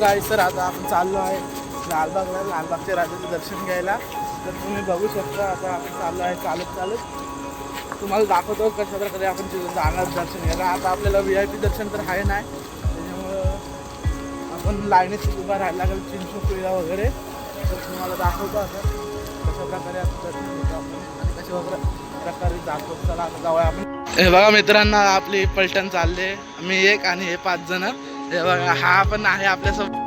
गाईस, तर आता आपण चाललो आहे लालबागला, लालबागच्या राजाचं दर्शन घ्यायला. तर तुम्ही बघू शकता आता आपण चाललो आहे चालत तुम्हाला दाखवतो कशा प्रकारे आपण तिथं जाणार दर्शन घ्यायला. आता आपल्याला VIP दर्शन तर आहे नाही, त्याच्यामुळं आपण लाईनीत उभा राहायला लागेल चिंचपोकळीला वगैरे. तर तुम्हाला दाखवतो आता कशा प्रकारे आता दर्शन घेतो आपण आणि कशा प्रकारे जातो. चला आता जाऊया आपण. हे बघा मित्रांना, आपली पलटण चालले, मी एक आणि हे 5 जण. हे बघा, हा पण आहे आपल्यासोबत.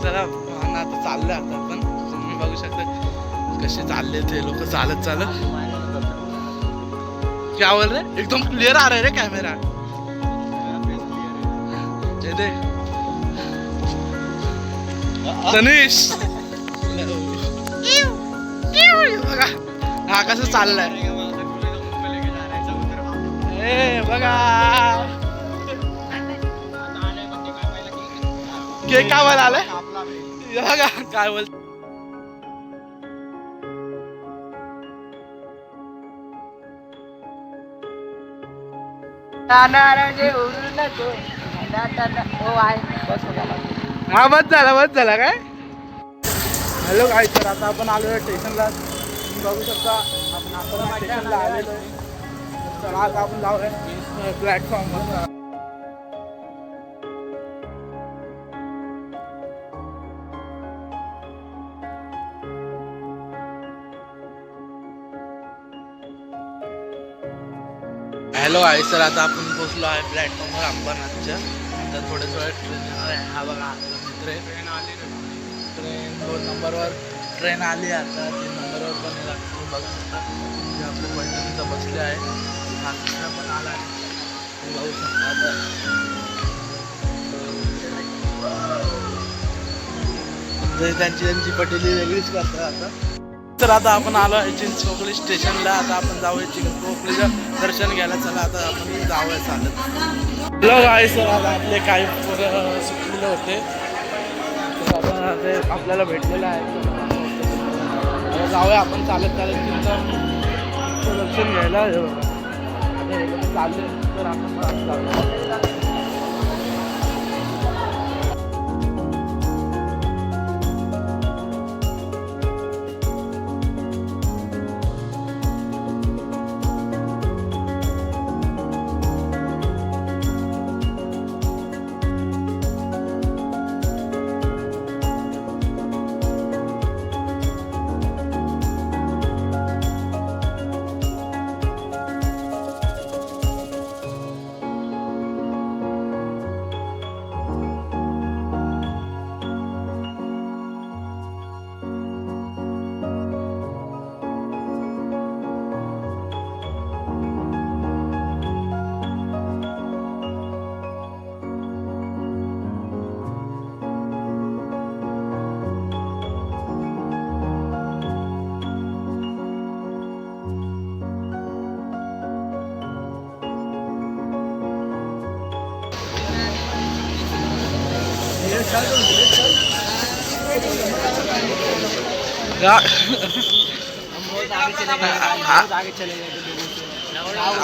चला आता चाललोय आता आपण. तुम्ही बघू शकता कसे चालले ते लोक चालत. क्या बोल रहे? एकदम क्लियर आ रहा है रे कैमरा. तनिष बघा हा कसं चाललाय. ए बघा केक कावायला आलाय. बघा काय बोल. हा बस झाला काय. हॅलो काय, तर आता आपण आलो आहे स्टेशनला. तुम्ही बघू शकता आपण आता स्टेशनला आलेलो आहे. तर आज आपण जाऊया प्लॅटफॉर्मवर. हॅलो आहे सर, आता आपण पोहोचलो आहे प्लॅटफॉर्मवर अंबरनाथच्या. आता थोड्या ट्रेन येणार आहे. हा बघा ट्रेन आली. ट्रेन 2 नंबरवर ट्रेन आली. आता 3 नंबरवर पण लागतो. बघू शकता जे आपले पलटणीचं बसले आहे. हा दुसरा पण आला आहे, बघू शकता. आता त्यांची पटेली वेगळीच करतात आता. तर आता आपण आलो आहे चिंचपोकळी स्टेशनला. आता आपण जाऊया चिंचपोकळीचं दर्शन घ्यायला. चला आता आपण जाऊया चालत. हॅलो आहे सर, आता आपले काही पोरं सुटलेले होते, तर आता ते आपल्याला भेटलेलं आहे. तर जाऊया आपण चालत चिंचचं दर्शन घ्यायला. चालले तर आपण जाऊया.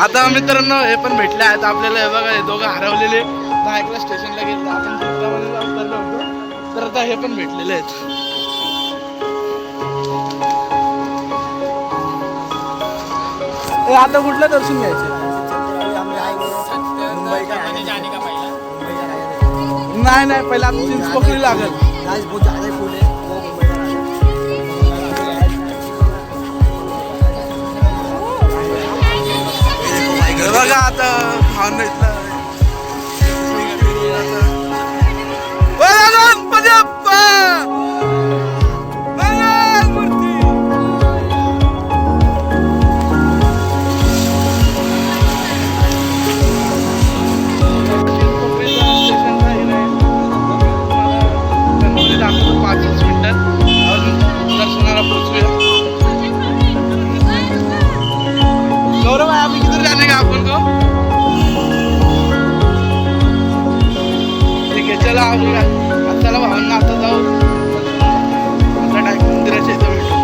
आता मित्रांनो हे पण भेटले आहेत आपल्याला. हे बघा, हे दोघं हरवलेले नायकला स्टेशनला गेले. आपण चिंतामध्ये जाऊन करलो होतो, तर आता हे पण भेटलेले आहेत. आता कुठलं दर्शन घ्यायचं? नाही पहिला आपण चिंचपोकळी लागेल. बघा आता खाऊन इथलं दर्शनाला पोहोचूया. गौरव आहे, अभी किधर जाने का अपन को? ठीक आहे, चला चला भावना आता जाऊ. आता टाईप मंदिराच्या इथं भेटू.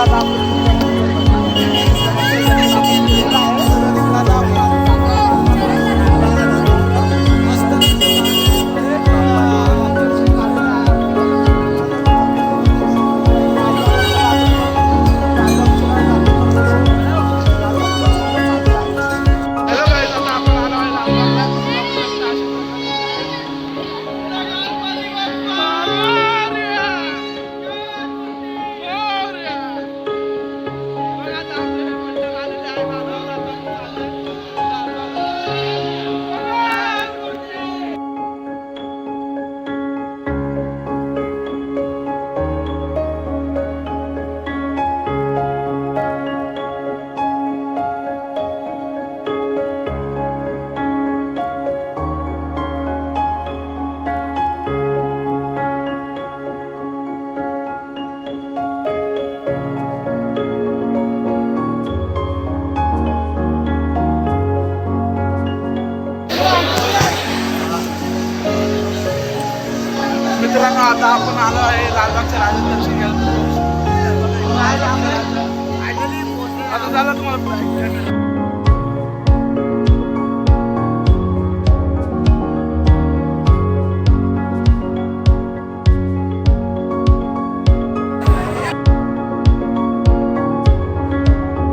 चला आता आपण मित्रांनो आता आपण आलो आहे लालबागच्या राजाचं दर्शन घ्यायला. आता झालं तुम्हाला